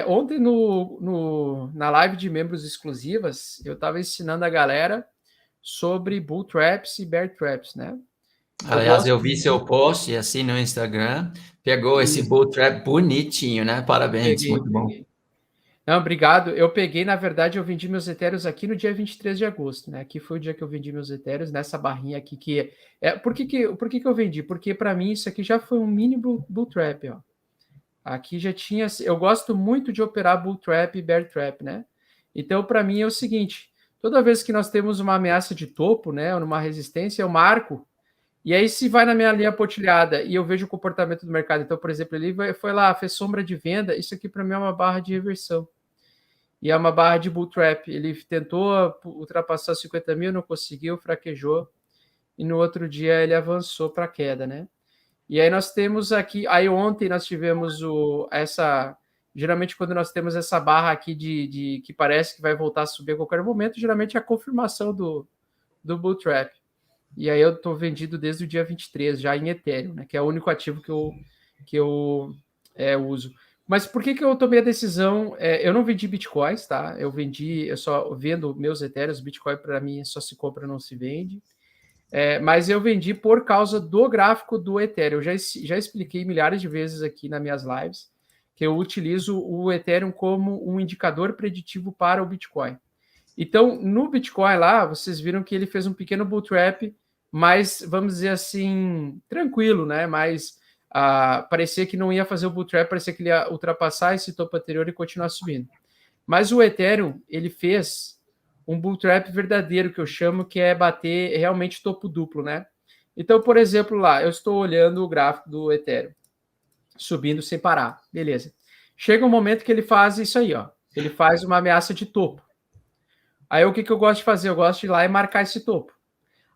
Ontem na live de membros exclusivas, eu estava ensinando a galera sobre bull traps e bear traps, né? Eu Aliás, gosto eu vi seu post assim no Instagram, pegou esse isso, bull trap bonitinho, né? Parabéns, peguei, muito bom. peguei. Não, obrigado. Eu peguei, na verdade, eu vendi meus etéreos aqui no dia 23 de agosto, né? Aqui foi o dia que eu vendi meus etéreos, nessa barrinha aqui por que que eu vendi? Porque para mim isso aqui já foi um mini bull trap, ó. Aqui já tinha, eu gosto muito de operar bull trap e bear trap, né? Então, para mim é o seguinte, toda vez que nós temos uma ameaça de topo, né, ou numa resistência, eu marco. E aí, se vai na minha linha pontilhada e eu vejo o comportamento do mercado, então, por exemplo, ele foi lá, fez sombra de venda, isso aqui para mim é uma barra de reversão. E é uma barra de bull trap. Ele tentou ultrapassar 50 mil, não conseguiu, fraquejou. E no outro dia ele avançou para a queda, né? E aí nós temos aqui. Aí ontem nós tivemos essa. Geralmente, quando nós temos essa barra aqui de que parece que vai voltar a subir a qualquer momento, geralmente é a confirmação do bull trap. E aí eu estou vendido desde o dia 23, já em Ethereum, né? Que é o único ativo que eu uso. Mas por que eu tomei a decisão? Eu não vendi bitcoins, tá? Eu só vendo meus Ethereum, Bitcoin para mim só se compra, não se vende. Mas eu vendi por causa do gráfico do Ethereum. Eu já expliquei milhares de vezes aqui nas minhas lives que eu utilizo o Ethereum como um indicador preditivo para o Bitcoin. Então, no Bitcoin lá, vocês viram que ele fez um pequeno bull trap, mas, vamos dizer assim, tranquilo, né? Mas parecia que não ia fazer o bull trap, parecia que ele ia ultrapassar esse topo anterior e continuar subindo. Mas o Ethereum, ele fez um bull trap verdadeiro, que eu chamo, que é bater realmente topo duplo, né? Então, por exemplo, lá, eu estou olhando o gráfico do Ethereum, subindo sem parar, beleza. Chega um momento que ele faz isso aí, ó. Ele faz uma ameaça de topo. Aí o que eu gosto de fazer? Eu gosto de ir lá e marcar esse topo.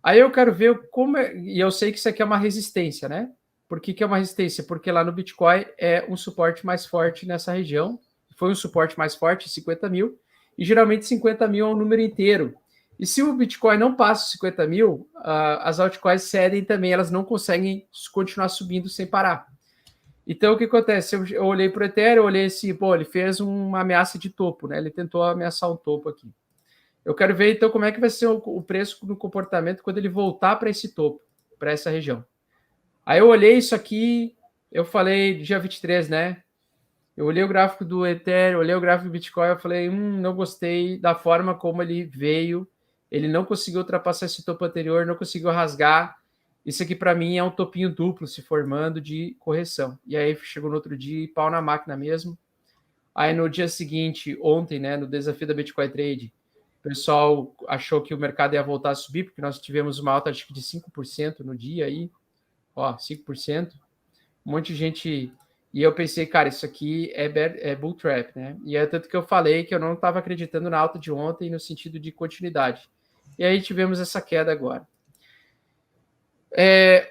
Aí eu quero ver como e eu sei que isso aqui é uma resistência, né? Por que é uma resistência? Porque lá no Bitcoin é um suporte mais forte nessa região. Foi um suporte mais forte, 50 mil. E geralmente 50 mil é um número inteiro. E se o Bitcoin não passa os 50 mil, as altcoins cedem também, elas não conseguem continuar subindo sem parar. Então, o que acontece? Eu olhei para o Ethereum, olhei assim, pô, ele fez uma ameaça de topo, né? Ele tentou ameaçar um topo aqui. Eu quero ver, então, como é que vai ser o preço no comportamento quando ele voltar para esse topo, para essa região. Aí eu olhei isso aqui, eu falei, dia 23, né? Eu olhei o gráfico do Ethereum, olhei o gráfico do Bitcoin, eu falei, não gostei da forma como ele veio, ele não conseguiu ultrapassar esse topo anterior, não conseguiu rasgar. Isso aqui, para mim, é um topinho duplo se formando de correção. E aí chegou no outro dia, pau na máquina mesmo. Aí no dia seguinte, ontem, né, no desafio da Bitcoin Trade, o pessoal achou que o mercado ia voltar a subir, porque nós tivemos uma alta, acho que de 5% no dia aí, ó, 5%. Um monte de gente. E eu pensei, cara, isso aqui é bull trap, né? E é tanto que eu falei que eu não estava acreditando na alta de ontem no sentido de continuidade. E aí tivemos essa queda agora.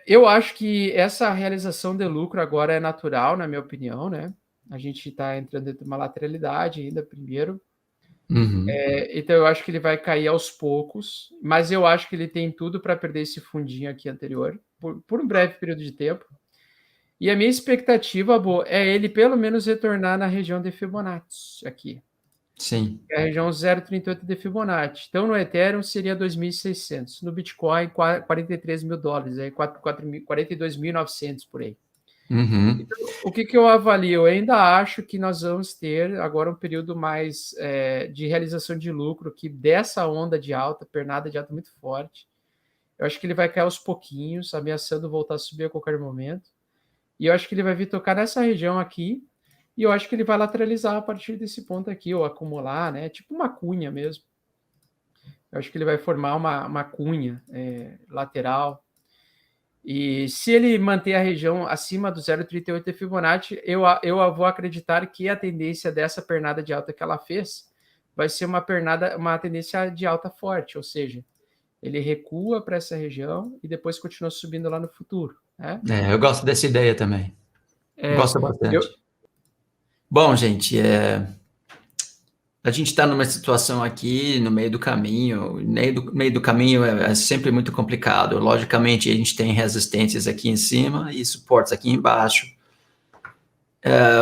Eu acho que essa realização de lucro agora é natural, na minha opinião, né? A gente está entrando dentro de uma lateralidade ainda, primeiro. Uhum. Então eu acho que ele vai cair aos poucos, mas eu acho que ele tem tudo para perder esse fundinho aqui anterior, por um breve período de tempo. E a minha expectativa, Bo, é ele pelo menos retornar na região de Fibonacci aqui. Sim. É a região 0,38 de Fibonacci. Então, no Ethereum seria 2.600. No Bitcoin, 43 mil dólares, aí 42.900 por aí. Uhum. Então, o que eu avalio? Eu ainda acho que nós vamos ter agora um período mais de realização de lucro, que dessa onda de alta, pernada de alta muito forte. Eu acho que ele vai cair aos pouquinhos, ameaçando voltar a subir a qualquer momento. E eu acho que ele vai vir tocar nessa região aqui, e eu acho que ele vai lateralizar a partir desse ponto aqui, ou acumular, né? Tipo uma cunha mesmo. Eu acho que ele vai formar uma cunha lateral. E se ele manter a região acima do 0,38 de Fibonacci, eu vou acreditar que a tendência dessa pernada de alta que ela fez vai ser uma tendência de alta forte, ou seja, ele recua para essa região e depois continua subindo lá no futuro, né? Eu gosto dessa ideia também. Gosto Eu, bastante. Bom, gente, a gente está numa situação aqui no meio do caminho. Meio do caminho é sempre muito complicado. Logicamente, a gente tem resistências aqui em cima e suportes aqui embaixo.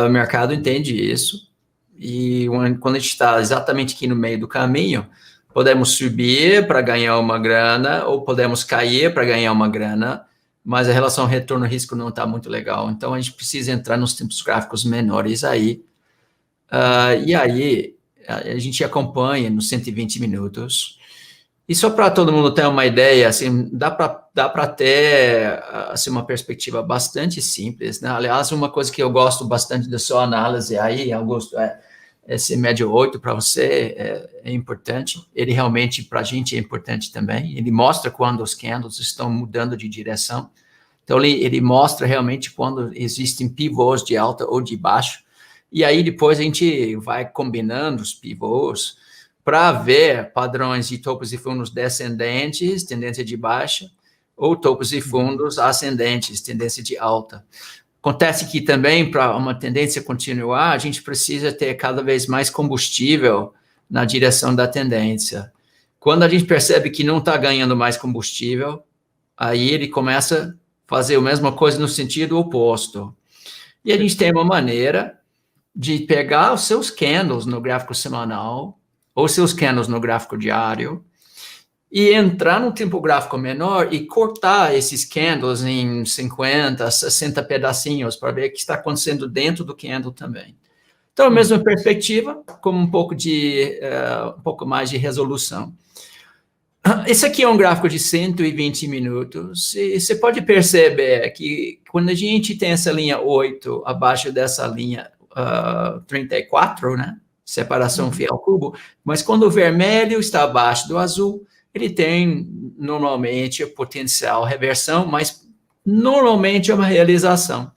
O mercado entende isso. E quando a gente está exatamente aqui no meio do caminho, podemos subir para ganhar uma grana ou podemos cair para ganhar uma grana, mas a relação retorno-risco não está muito legal. Então, a gente precisa entrar nos tempos gráficos menores aí. E aí, a gente acompanha nos 120 minutos. E só para todo mundo ter uma ideia, assim, dá para ter assim, uma perspectiva bastante simples, né? Aliás, uma coisa que eu gosto bastante da sua análise aí, Augusto, esse médio 8 para você é importante. Ele realmente, para a gente, é importante também. Ele mostra quando os candles estão mudando de direção. Então, ele mostra realmente quando existem pivôs de alta ou de baixo. E aí, depois, a gente vai combinando os pivôs para ver padrões de topos e fundos descendentes, tendência de baixa, ou topos e fundos ascendentes, tendência de alta. Acontece que também, para uma tendência continuar, a gente precisa ter cada vez mais combustível na direção da tendência. Quando a gente percebe que não está ganhando mais combustível, aí ele começa a fazer a mesma coisa no sentido oposto. E a gente tem uma maneira de pegar os seus candles no gráfico semanal, ou seus candles no gráfico diário, e entrar num tempo gráfico menor e cortar esses candles em 50, 60 pedacinhos para ver o que está acontecendo dentro do candle também. Então, a mesma perspectiva, com um pouco mais de resolução. Esse aqui é um gráfico de 120 minutos, e você pode perceber que quando a gente tem essa linha 8 abaixo dessa linha 34, né? Separação fiel ao cubo, mas quando o vermelho está abaixo do azul, ele tem, normalmente, potencial reversão, mas normalmente é uma realização.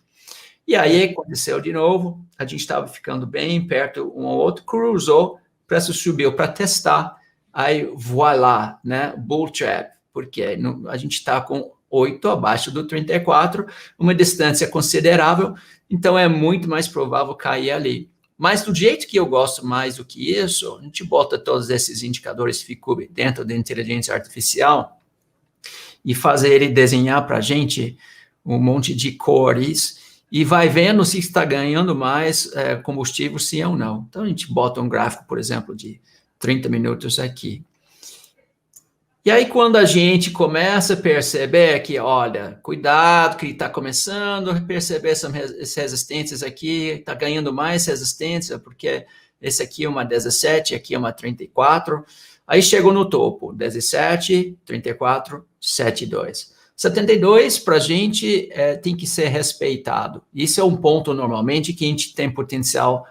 E aí, aconteceu de novo, a gente estava ficando bem perto um ao outro, cruzou, o preço subiu para testar, aí, voilá, né, bull trap, porque a gente está com 8 abaixo do 34, uma distância considerável, então é muito mais provável cair ali. Mas do jeito que eu gosto mais do que isso, a gente bota todos esses indicadores FICUB dentro da inteligência artificial e fazer ele desenhar para a gente um monte de cores e vai vendo se está ganhando mais combustível, sim ou não. Então, a gente bota um gráfico, por exemplo, de 30 minutos aqui. E aí, quando a gente começa a perceber que, olha, cuidado, que ele está começando a perceber essas resistências aqui, está ganhando mais resistência, porque esse aqui é uma 17, aqui é uma 34. Aí chegou no topo, 17, 34, 72. 72, para a gente, tem que ser respeitado. Isso é um ponto, normalmente, que a gente tem potencial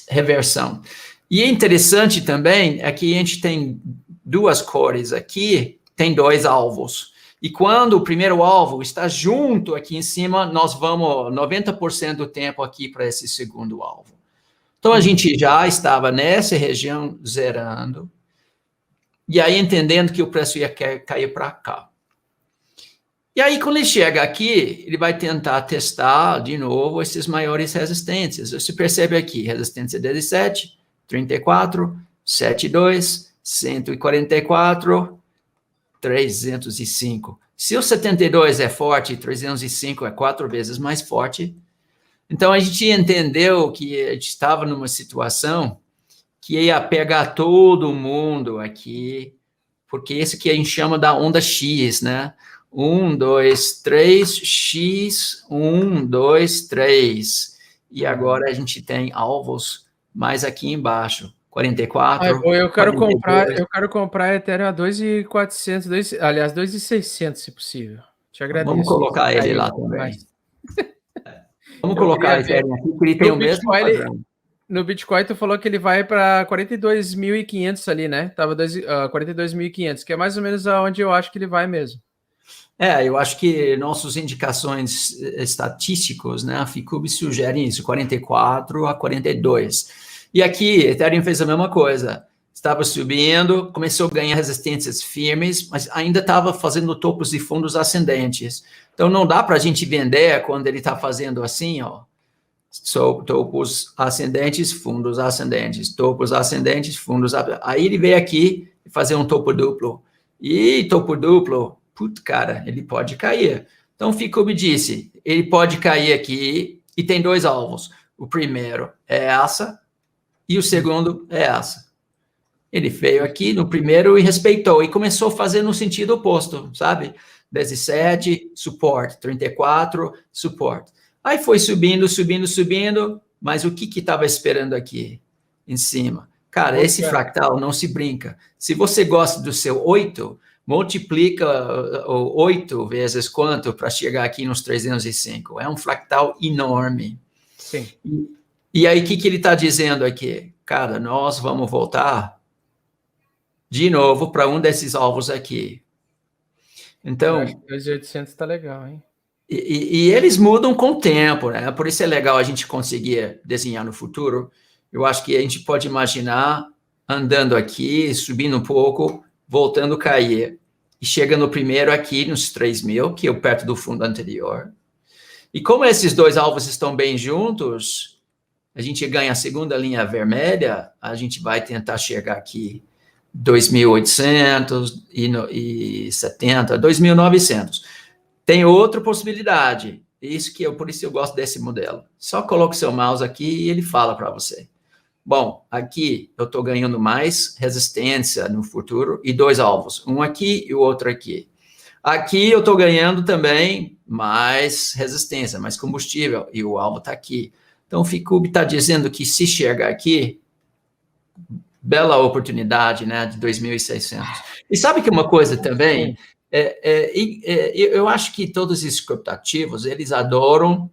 reversão. E é interessante também é que a gente tem duas cores aqui, tem dois alvos. E quando o primeiro alvo está junto aqui em cima, nós vamos 90% do tempo aqui para esse segundo alvo. Então, a gente já estava nessa região zerando, e aí entendendo que o preço ia cair para cá. E aí, quando ele chega aqui, ele vai tentar testar de novo esses maiores resistências. Você percebe aqui, resistência 17, 34, 72, 144, 305. Se o 72 é forte, 305 é 4 vezes mais forte. Então, a gente entendeu que a gente estava numa situação que ia pegar todo mundo aqui, porque esse aqui a gente chama da onda X, né? 1, 2, 3, X, 1, 2, 3. E agora a gente tem alvos mais aqui embaixo, 44. Eu quero comprar Ethereum a 2.400, aliás, 2.600, se possível. Te agradeço. Vamos colocar ele lá também. Vamos colocar Ethereum aqui, porque ele tem o mesmo padrão. No Bitcoin, tu falou que ele vai para 42.500 ali, né? Tava 42.500, que é mais ou menos aonde eu acho que ele vai mesmo. Eu acho que nossas indicações estatísticas, né, a FICUB sugerem isso, 44 a 42. E aqui, Ethereum fez a mesma coisa. Estava subindo, começou a ganhar resistências firmes, mas ainda estava fazendo topos e fundos ascendentes. Então, não dá para a gente vender quando ele está fazendo assim, ó. Topos ascendentes, fundos ascendentes, topos ascendentes, fundos ascendentes. Aí ele veio aqui fazer um topo duplo. E topo duplo, cara, ele pode cair. Então, FICUB disse, ele pode cair aqui e tem dois alvos. O primeiro é essa e o segundo é essa. Ele veio aqui no primeiro e respeitou, e começou a fazer no sentido oposto, sabe? 17, suporte, 34, suporte. Aí foi subindo, subindo, subindo, mas o que estava esperando aqui em cima? Cara, esse fractal não se brinca. Se você gosta do seu 8, multiplica o 8 vezes quanto para chegar aqui nos 305. É um fractal enorme. Sim. E aí, o que ele está dizendo aqui? Cara, nós vamos voltar de novo para um desses alvos aqui. Então, 2.800 está legal, hein? E eles mudam com o tempo, né? Por isso é legal a gente conseguir desenhar no futuro. Eu acho que a gente pode imaginar andando aqui, subindo um pouco, voltando a cair. E chega no primeiro aqui, nos 3.000, que é perto do fundo anterior. E como esses dois alvos estão bem juntos, a gente ganha a segunda linha vermelha, a gente vai tentar chegar aqui 2.870, 2.900. Tem outra possibilidade, por isso eu gosto desse modelo. Só coloque seu mouse aqui e ele fala para você. Bom, aqui eu estou ganhando mais resistência no futuro e dois alvos, um aqui e o outro aqui. Aqui eu estou ganhando também mais resistência, mais combustível, e o alvo está aqui. Então o Ficube está dizendo que se chegar aqui, bela oportunidade, né, de 2.600. E sabe que uma coisa também, eu acho que todos esses criptoativos, eles adoram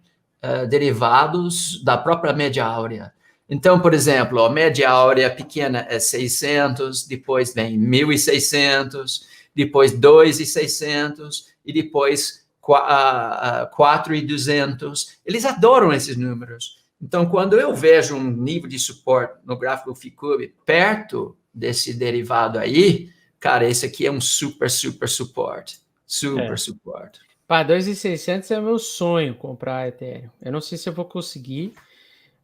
derivados da própria média áurea. Então, por exemplo, a média áurea pequena é 600, depois vem 1.600, depois 2.600 e depois 4.200. Eles adoram esses números. Então, quando eu vejo um nível de suporte no gráfico do Ficube perto desse derivado aí, cara, esse aqui é um super suporte. Suporte. Para 2.600 é o meu sonho comprar Ethereum. Eu não sei se eu vou conseguir,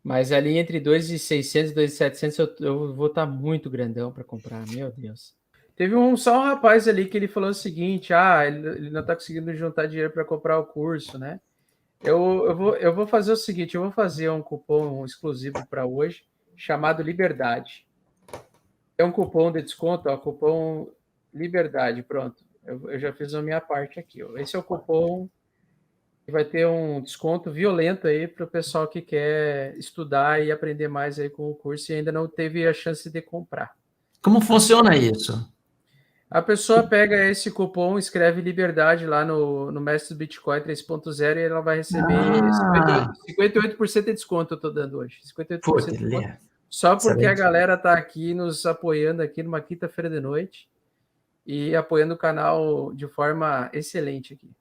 mas ali entre 2.600 e 2.700 eu vou estar muito grandão para comprar, meu Deus. Teve só um rapaz ali que ele falou o seguinte, ele não está conseguindo juntar dinheiro para comprar o curso, né? Eu vou fazer o seguinte, eu vou fazer um cupom exclusivo para hoje, chamado Liberdade. É um cupom de desconto, cupom Liberdade, pronto. Eu já fiz a minha parte aqui. Esse é o cupom que vai ter um desconto violento aí para o pessoal que quer estudar e aprender mais aí com o curso e ainda não teve a chance de comprar. Como funciona isso? A pessoa pega esse cupom, escreve Liberdade lá no Mestre do Bitcoin 3.0 e ela vai receber 58% de desconto eu estou dando hoje. 58% de desconto. Só porque a galera está aqui nos apoiando aqui numa quinta-feira de noite e apoiando o canal de forma excelente aqui.